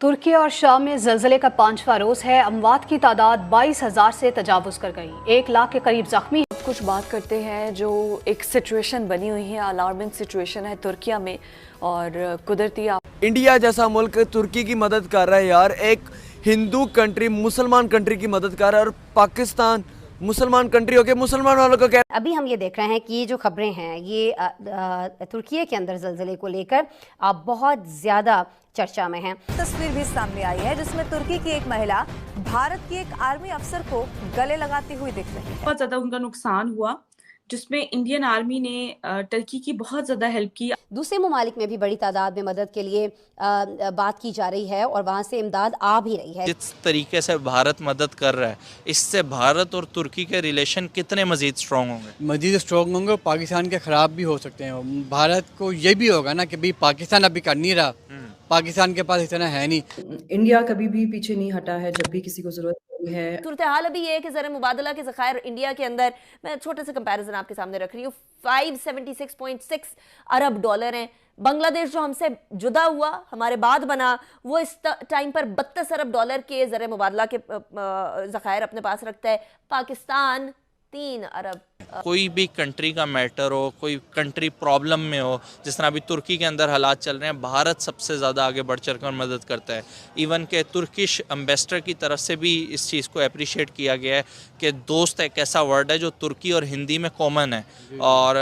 तुर्की और शाम में ज़लज़ले का 5वां रोज़ है। अमवात की तादाद 22,000 से तजावुज़ कर गई। 1 लाख के करीब ज़ख्मी। कुछ बात करते हैं जो एक सिचुएशन बनी हुई है, अलार्मिंग सिचुएशन है तुर्किया में और कुदरती इंडिया जैसा मुल्क तुर्की की मदद कर रहा है यार। एक हिंदू कंट्री मुसलमान कंट्री की मदद कर रहा है और पाकिस्तान मुसलमान कंट्री होके मुसलमान वालों को कह। अभी हम ये देख रहे हैं कि ये जो खबरें हैं ये तुर्की के अंदर ज़लज़ले को लेकर बहुत ज़्यादा चर्चा में है। तस्वीर भी सामने आई है जिसमें तुर्की की एक महिला भारत की एक आर्मी अफसर को गले लगाती हुई दिख रही है। बहुत ज़्यादा उनका नुकसान हुआ जिसमें इंडियन आर्मी ने टर्की की बहुत ज़्यादा हेल्प की। दूसरे ममालिक में भी बड़ी तादाद में मदद के लिए बात की जा रही है और वहाँ से इमदाद आ भी रही है। जिस तरीके से भारत मदद कर रहा है, इससे भारत और तुर्की के रिलेशन कितने मजीद स्ट्रॉन्ग होंगे? मजीद स्ट्रॉन्ग होंगे, पाकिस्तान के ख़राब भी हो सकते हैं। भारत को ये भी होगा ना कि भाई पाकिस्तान अभी कर नहीं रहा, पाकिस्तान के पास इतना है नहीं। इंडिया कभी भी पीछे नहीं हटा है जब भी किसी को ज़रूरत है। सूरत हाल अभी ये है कि ज़र मुबादला के ज़खायर इंडिया के अंदर, मैं छोटे से कंपैरिजन आपके सामने रख रही हूँ, 576.6 अरब डॉलर हैं। बांग्लादेश जो हमसे जुदा हुआ, हमारे बाद बना, वो इस टाइम पर 32 अरब डॉलर के ज़र मुबादला के ज़खायर अपने पास रखता है। पाकिस्तान 3 अरब। कोई भी कंट्री का मैटर हो, कोई कंट्री प्रॉब्लम में हो, जिस तरह अभी तुर्की के अंदर हालात चल रहे हैं, भारत सबसे ज़्यादा आगे बढ़ चढ़ कर मदद करता है। इवन के तुर्किश एम्बेसडर की तरफ से भी इस चीज़ को अप्रिशिएट किया गया है कि दोस्त एक ऐसा वर्ड है जो तुर्की और हिंदी में कॉमन है, और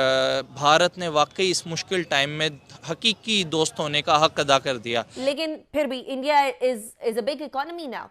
भारत ने वाकई इस मुश्किल टाइम में हकीकी दोस्त होने का हक अदा कर दिया। लेकिन फिर भी India is a big economy now.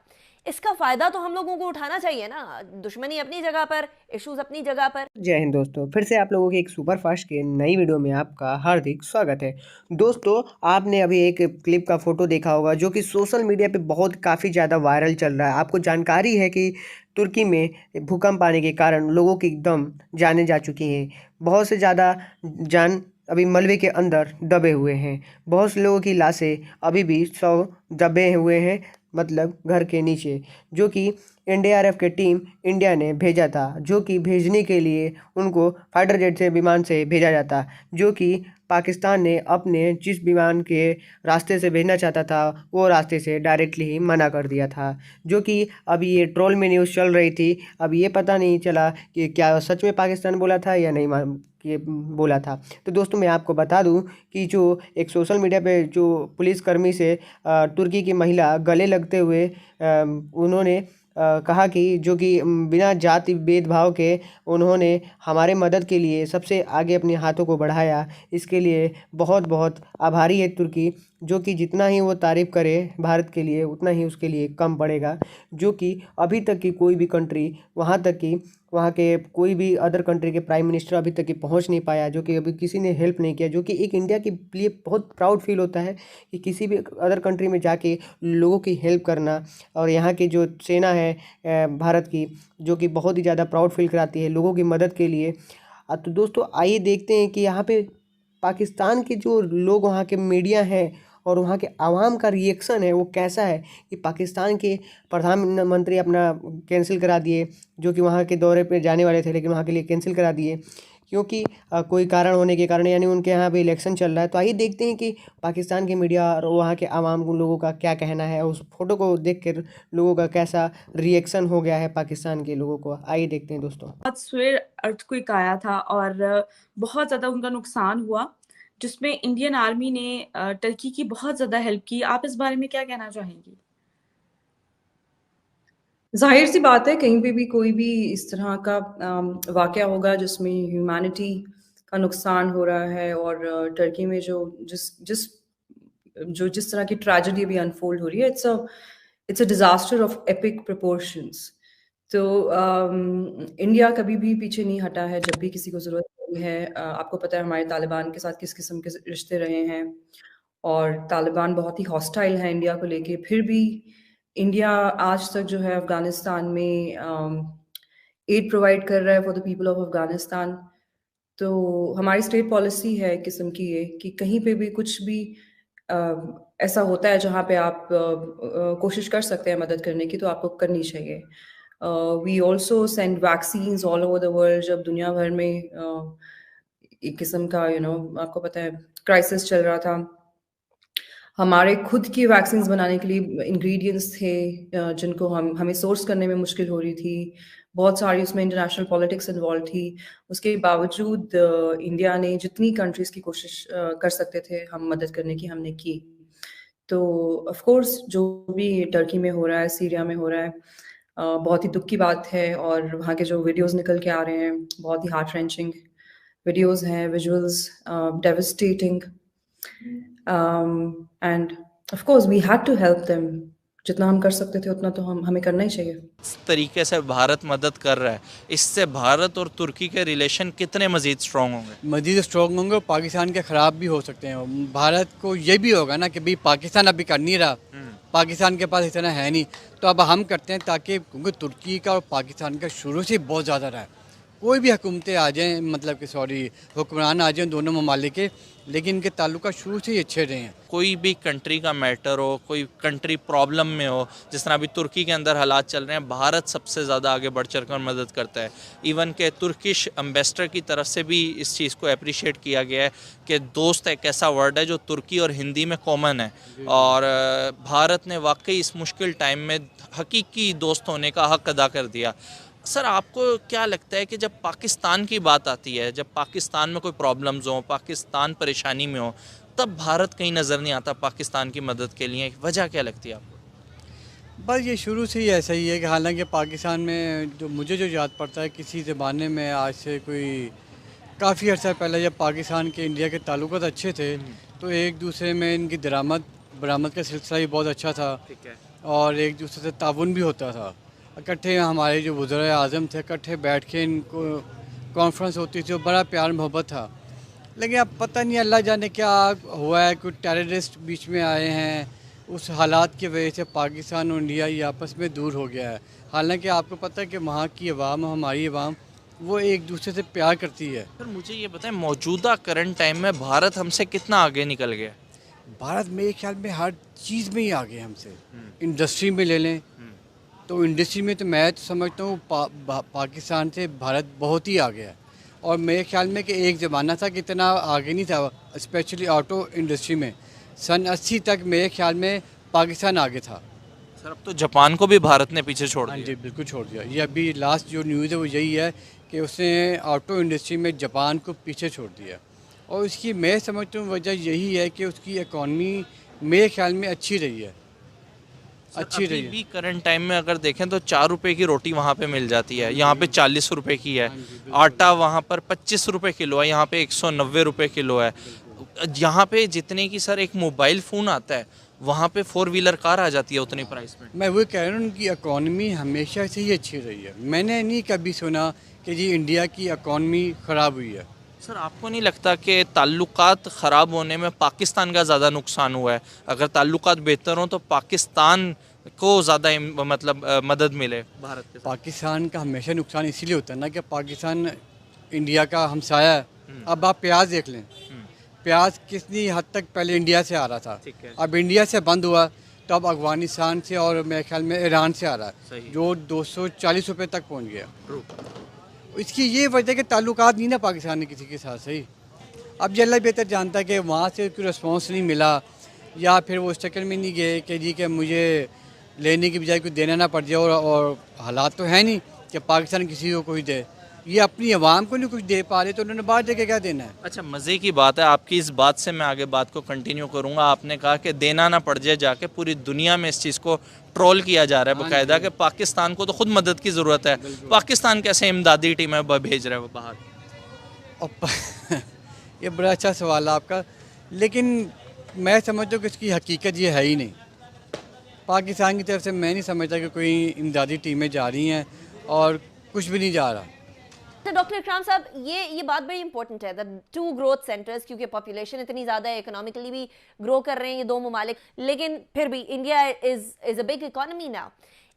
इसका फायदा तो हम लोगों को उठाना चाहिए ना। दुश्मनी अपनी जगह पर, इश्यूज अपनी जगह पर। जय हिंद दोस्तों, फिर से आप लोगों के एक सुपर फास्ट के नई वीडियो में आपका हार्दिक स्वागत है। दोस्तों, आपने अभी एक क्लिप का फोटो देखा होगा जो कि सोशल मीडिया पे बहुत काफ़ी ज़्यादा वायरल चल रहा है। आपको जानकारी है कि तुर्की में भूकंप आने के कारण लोगों की एकदम जानें जा चुकी हैं। बहुत से ज़्यादा जान अभी मलबे के अंदर दबे हुए हैं। बहुत से लोगों की लाशें अभी भी 100 दबे हुए हैं, मतलब घर के नीचे, जो कि एनडीआरएफ के टीम इंडिया ने भेजा था, जो कि भेजने के लिए उनको फाइटर जेट से विमान से भेजा जाता, जो कि पाकिस्तान ने अपने जिस विमान के रास्ते से भेजना चाहता था वो रास्ते से डायरेक्टली ही मना कर दिया था, जो कि अभी ये ट्रोल में न्यूज़ चल रही थी। अब ये पता नहीं चला कि क्या सच में पाकिस्तान बोला था या नहीं ये बोला था। तो दोस्तों, मैं आपको बता दूं कि जो एक सोशल मीडिया पे जो पुलिसकर्मी से तुर्की की महिला गले लगते हुए उन्होंने कहा कि जो कि बिना जाति भेदभाव के उन्होंने हमारे मदद के लिए सबसे आगे अपने हाथों को बढ़ाया, इसके लिए बहुत बहुत आभारी है तुर्की। जो कि जितना ही वो तारीफ़ करे भारत के लिए उतना ही उसके लिए कम पड़ेगा, जो कि अभी तक की कोई भी कंट्री वहाँ तक कि वहाँ के कोई भी अदर कंट्री के प्राइम मिनिस्टर अभी तक की पहुँच नहीं पाया, जो कि अभी किसी ने हेल्प नहीं किया। जो कि एक इंडिया के लिए बहुत प्राउड फील होता है कि किसी भी अदर कंट्री में जाके लोगों की हेल्प करना, और यहाँ की जो सेना है भारत की, जो कि बहुत ही ज़्यादा प्राउड फील कराती है लोगों की मदद के लिए। तो दोस्तों, आइए देखते हैं कि यहाँ पे पाकिस्तान के जो लोग, वहाँ के मीडिया हैं और वहाँ के आवाम का रिएक्शन है वो कैसा है कि पाकिस्तान के प्रधानमंत्री अपना कैंसिल करा दिए, जो कि वहाँ के दौरे पे जाने वाले थे लेकिन वहाँ के लिए कैंसिल करा दिए क्योंकि कोई कारण होने के कारण, यानी उनके यहाँ पे इलेक्शन चल रहा है। तो आइए देखते हैं कि पाकिस्तान के मीडिया और वहाँ के आवाम लोगों का क्या कहना है, उस फोटो को देख कर लोगों का कैसा रिएक्शन हो गया है पाकिस्तान के लोगों को। आइए देखते हैं दोस्तों। बहुत स्वेर अर्थक्वेक आया था और बहुत ज़्यादा उनका नुकसान हुआ जिसमें इंडियन आर्मी ने टर्की की बहुत ज़्यादा हेल्प की। आप इस बारे में क्या कहना चाहेंगी? जाहिर सी बात है, कहीं पे भी कोई भी इस तरह का वाक़या होगा जिसमें ह्यूमैनिटी का नुकसान हो रहा है और टर्की में जिस तरह की ट्रेजेडी अभी अनफोल्ड हो रही है, it's a disaster of epic proportions. तो इंडिया कभी भी पीछे नहीं हटा है जब भी किसी को ज़रूरत पड़ी है। आपको पता है हमारे तालिबान के साथ किस किस्म के रिश्ते रहे हैं और तालिबान बहुत ही हॉस्टाइल है इंडिया को लेके। फिर भी इंडिया आज तक जो है अफ़गानिस्तान में एड प्रोवाइड कर रहा है for the people of Afghanistan. तो हमारी स्टेट पॉलिसी है एक किस्म की ये कि कहीं पे भी कुछ भी ऐसा होता है जहाँ पे आप कोशिश कर सकते हैं मदद करने की, तो आपको करनी चाहिए। We also send vaccines all over the world. जब दुनिया भर में एक किस्म का आपको पता है क्राइसिस चल रहा था, हमारे खुद की वैक्सीन्स बनाने के लिए इंग्रेडिएंट्स थे जिनको हमें सोर्स करने में मुश्किल हो रही थी। बहुत सारी उसमें इंटरनेशनल पॉलिटिक्स इन्वॉल्व थी। उसके बावजूद इंडिया ने जितनी कंट्रीज़ की कोशिश कर सकते थे हम मदद करने की, हमने की। तो ऑफ कोर्स जो भी टर्की में हो रहा है, सीरिया में हो रहा है, बहुत ही दुःख की बात है और वहाँ के जो वीडियोज़ निकल के आ रहे हैं, बहुत ही हार्ट रेंचिंग वीडियोज़ हैं, visuals devastating. And of course we had to help them. जितना हम कर सकते थे उतना तो हमें करना ही चाहिए। इस तरीके से भारत मदद कर रहा है, इससे भारत और तुर्की के रिलेशन कितने मज़ीद स्ट्रॉन्ग होंगे? मजीद स्ट्रॉन्ग होंगे और पाकिस्तान के ख़राब भी हो सकते हैं। भारत को ये भी होगा ना कि भाई पाकिस्तान अभी कर नहीं रहा, पाकिस्तान के पास इतना है नहीं, तो अब हम करते हैं ताकि, क्योंकि तुर्की का और पाकिस्तान का शुरू से बहुत ज़्यादा रहा है। कोई भी हुकूमतें आ जाएँ, मतलब कि हुक्मरान आ जाएँ दोनों ममालिक के, लेकिन इनके ताल्लुक शुरू से ही अच्छे रहे हैं। कोई भी कंट्री का मैटर हो, कोई कंट्री प्रॉब्लम में हो, जिस तरह अभी तुर्की के अंदर हालात चल रहे हैं, भारत सबसे ज़्यादा आगे बढ़ चढ़ कर मदद करता है। इवन के तुर्किश एम्बेसडर की तरफ से भी इस चीज़ को अप्रिशिएट किया गया है कि दोस्त एक ऐसा वर्ड है जो तुर्की और हिंदी में कॉमन है, और भारत ने वाकई इस मुश्किल टाइम में हकीकी दोस्त होने का हक अदा कर दिया। सर, आपको क्या लगता है कि जब पाकिस्तान की बात आती है, जब पाकिस्तान में कोई प्रॉब्लम्स हो, पाकिस्तान परेशानी में हो, तब भारत कहीं नज़र नहीं आता पाकिस्तान की मदद के लिए? वजह क्या लगती है आपको? बस ये शुरू से ही ऐसा ही है कि हालांकि पाकिस्तान में जो मुझे जो याद पड़ता है, किसी ज़माने में आज से कोई काफ़ी अर्सा पहले जब पाकिस्तान के इंडिया के ताल्लुकात अच्छे थे, तो एक दूसरे में इनकी बरामद का सिलसिला भी बहुत अच्छा था। ठीक है। और एक दूसरे से ताउन भी होता था। इकट्ठे हमारे जो वज़ीर आज़म थे, इकट्ठे बैठ के इनको कॉन्फ्रेंस होती थी, बड़ा प्यार मोहब्बत था। लेकिन अब पता नहीं अल्लाह जाने क्या हुआ है, कुछ टेररिस्ट बीच में आए हैं, उस हालात की वजह से पाकिस्तान और इंडिया ये आपस में दूर हो गया है। हालांकि आपको पता है कि वहाँ की अवाम, हमारी अवाम, वो एक दूसरे से प्यार करती है। सर, मुझे ये बताएं, मौजूदा करंट टाइम में भारत हमसे कितना आगे निकल गया? भारत मेरे ख्याल में हर चीज़ में ही आगे हमसे। इंडस्ट्री में ले लें तो इंडस्ट्री में तो मैं तो समझता हूँ पाकिस्तान से भारत बहुत ही आगे है। और मेरे ख्याल में कि एक ज़माना था कि इतना आगे नहीं था, स्पेशली ऑटो इंडस्ट्री में। सन 80 तक मेरे ख्याल में पाकिस्तान आगे था। सर, अब तो जापान को भी भारत ने पीछे छोड़ दिया। जी बिल्कुल छोड़ दिया। ये अभी लास्ट जो न्यूज़ है वो यही है कि उसने ऑटो इंडस्ट्री में जापान को पीछे छोड़ दिया। और उसकी मैं समझता हूँ वजह यही है कि उसकी इकॉनमी मेरे ख्याल में अच्छी रही है, अच्छी रही है। भी करंट टाइम में अगर देखें तो 4 रुपए की रोटी वहाँ पे मिल जाती है, यहाँ पे 40 रुपए की है। आटा वहाँ पर 25 रुपए किलो है, यहाँ पे 190 रुपए किलो है। यहाँ पे जितने की सर एक मोबाइल फ़ोन आता है, वहाँ पे 4 व्हीलर कार आ जाती है उतनी प्राइस में। मैं वही कह रहा हूँ, उनकी इकॉनमी हमेशा से ही अच्छी रही है। मैंने नहीं कभी सुना कि जी इंडिया की इकॉनमी ख़राब हुई है। सर, आपको नहीं लगता कि ताल्लुकात ख़राब होने में पाकिस्तान का ज़्यादा नुकसान हुआ है? अगर ताल्लुकात बेहतर हों तो पाकिस्तान को ज़्यादा मतलब मदद मिले भारत के साथ। पाकिस्तान का हमेशा नुकसान इसीलिए होता है ना कि पाकिस्तान इंडिया का हमसाया है। अब आप प्याज देख लें, प्याज कितनी हद तक पहले इंडिया से आ रहा था, अब इंडिया से बंद हुआ तो अब अफगानिस्तान से और मेरे ख्याल में ईरान से आ रहा है, जो 240 रुपये तक पहुँच गया। इसकी ये वजह कि ताल्लुकात नहीं ना पाकिस्तान ने किसी के साथ सही। अब अल्लाह बेहतर जानता है कि वहाँ से कोई रिस्पॉन्स नहीं मिला, या फिर वो इस चक्कर में नहीं गए कि जी कि मुझे लेने की बजाय कुछ देना ना पड़ जाए। और हालात तो है नहीं कि पाकिस्तान किसी को कोई दे, ये अपनी आवाम को नहीं कुछ दे पा रहे तो उन्होंने बाहर जाके क्या देना है। अच्छा, मज़े की बात है, आपकी इस बात से मैं आगे बात को कंटिन्यू करूँगा। आपने कहा कि देना ना पड़ जाए, जाके पूरी दुनिया में इस चीज़ को ट्रोल किया जा रहा है बाकायदा कि पाकिस्तान को तो खुद मदद की ज़रूरत है, पाकिस्तान कैसे इमदादी टीमें भेज रहा है वो बाहर? ये बड़ा अच्छा सवाल है आपका, लेकिन मैं समझता हूँ कि इसकी हकीकत ये है ही नहीं। पाकिस्तान की तरफ से मैं नहीं समझता कि कोई इमदादी टीमें जा रही हैं, और कुछ भी नहीं जा रहा। तो डॉक्टर इकराम साहब, ये बात बड़ी इंपॉर्टेंट है, द 2 ग्रोथ सेंटर्स, क्योंकि पॉपुलेशन इतनी ज़्यादा है, इकोनॉमिकली भी ग्रो कर रहे हैं ये 2 ममालिक, लेकिन फिर भी India is a big economy now.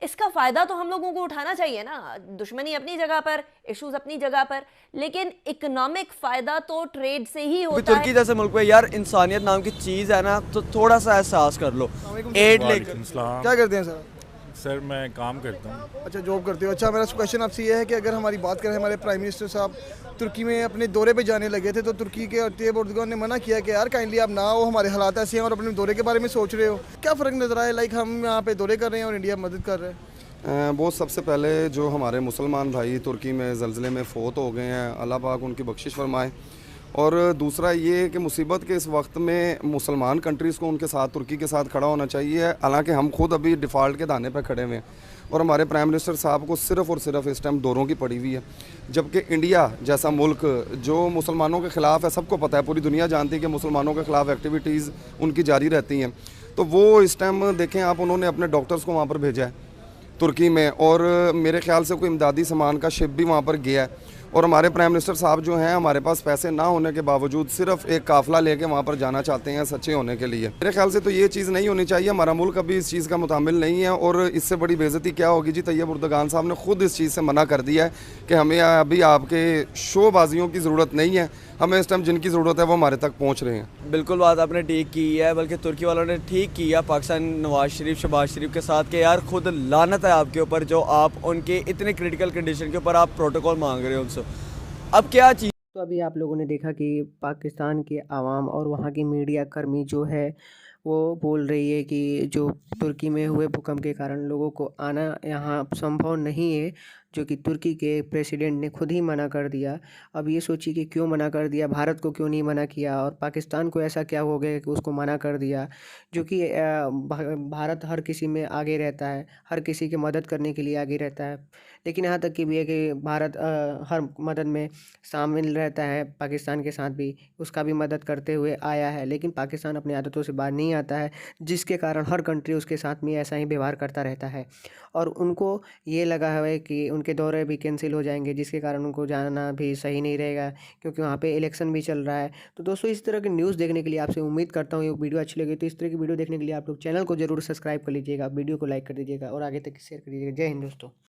इसका फ़ायदा तो हम लोगों को उठाना चाहिए ना। दुश्मनी अपनी जगह पर, इश्यूज अपनी जगह पर, लेकिन इकोनॉमिक फ़ायदा तो ट्रेड से ही होता है। तुर्की जैसे मुल्क में यार इंसानियत नाम की चीज़ है ना, तो थोड़ा सा एहसास कर लो। एड लेकर क्या करते हैं सर? सर मैं काम करता हूँ। अच्छा, जॉब करते हो। अच्छा, मेरा क्वेश्चन आपसे ये है कि अगर हमारी बात करें, हमारे प्राइम मिनिस्टर साहब तुर्की में अपने दौरे पे जाने लगे थे, तो तुर्की के तैयब एर्दोगान ने मना किया कि यार काइंडली आप ना आओ, हमारे हालात ऐसे हैं और अपने दौरे के बारे में सोच रहे हो। क्या फ़र्क नज़र आया, लाइक हम यहाँ पे दौरे कर रहे हैं और इंडिया मदद कर रहा है? बहुत सबसे पहले जो हमारे मुसलमान भाई तुर्की में ज़लज़ले में फ़ौत हो गए हैं, अल्लाह पाक उनकी बख्शिश फरमाए। और दूसरा ये कि मुसीबत के इस वक्त में मुसलमान कंट्रीज़ को उनके साथ तुर्की के साथ खड़ा होना चाहिए। हालांकि हम खुद अभी डिफ़ॉल्ट के दाने पर खड़े हुए हैं और हमारे प्राइम मिनिस्टर साहब को सिर्फ़ और सिर्फ इस टाइम दौरों की पड़ी हुई है, जबकि इंडिया जैसा मुल्क जो मुसलमानों के ख़िलाफ़ है, सबको पता है, पूरी दुनिया जानती है कि मुसलमानों के ख़िलाफ़ एक्टिविटीज़ उनकी जारी रहती हैं। तो वो इस टाइम देखें आप, उन्होंने अपने डॉक्टर्स को वहाँ पर भेजा है तुर्की में, और मेरे ख्याल से कोई इमदादी सामान का शिप भी वहाँ पर गया है। और हमारे प्राइम मिनिस्टर साहब जो हैं, हमारे पास पैसे ना होने के बावजूद सिर्फ एक काफ़िला लेके वहाँ पर जाना चाहते हैं सच्चे होने के लिए। मेरे ख्याल से तो ये चीज़ नहीं होनी चाहिए। हमारा मुल्क अभी इस चीज़ का मुतामिल नहीं है, और इससे बड़ी बेइज्जती क्या होगी जी। तैयब एर्दोगान साहब ने खुद इस चीज़ से मना कर दिया है कि हमें अभी आपके शोबाजियों की ज़रूरत नहीं है, हमें इस टाइम जिनकी ज़रूरत है वो हमारे तक पहुँच रहे हैं। बिल्कुल बात आपने ठीक की है, बल्कि तुर्की वालों ने ठीक किया पाकिस्तान नवाज शरीफ शहबाज शरीफ के साथ कि यार खुद लानत है आपके ऊपर जो आप उनके इतने क्रिटिकल कंडीशन के ऊपर आप प्रोटोकॉल मांग रहे हो उनसे। अब क्या चीज़। तो अभी आप लोगों ने देखा कि पाकिस्तान के आवाम और वहाँ की मीडिया कर्मी जो है वो बोल रही है कि जो तुर्की में हुए भूकंप के कारण लोगों को आना यहाँ संभव नहीं है, जो कि तुर्की के प्रेसिडेंट ने खुद ही मना कर दिया। अब ये सोचिए कि क्यों मना कर दिया, भारत को क्यों नहीं मना किया और पाकिस्तान को ऐसा क्या हो गया कि उसको मना कर दिया। जो कि भारत हर किसी में आगे रहता है, हर किसी की मदद करने के लिए आगे रहता है, लेकिन यहाँ तक कि भी है कि भारत हर मदद में शामिल रहता है, पाकिस्तान के साथ भी उसका भी मदद करते हुए आया है, लेकिन पाकिस्तान अपनी आदतों से बाहर नहीं आता है, जिसके कारण हर कंट्री उसके साथ में ऐसा ही व्यवहार करता रहता है। और उनको ये लगा है कि उनके दौरे भी कैंसिल हो जाएंगे, जिसके कारण उनको जाना भी सही नहीं रहेगा, क्योंकि वहाँ पे इलेक्शन भी चल रहा है। तो दोस्तों, इस तरह की न्यूज़ देखने के लिए आपसे उम्मीद करता हूँ ये वीडियो अच्छी लगी, तो इस तरह की वीडियो देखने के लिए आप लोग चैनल को जरूर सब्सक्राइब कर लीजिएगा, वीडियो को लाइक कर दीजिएगा और आगे तक शेयर कर दीजिएगा। जय हिंद दोस्तों।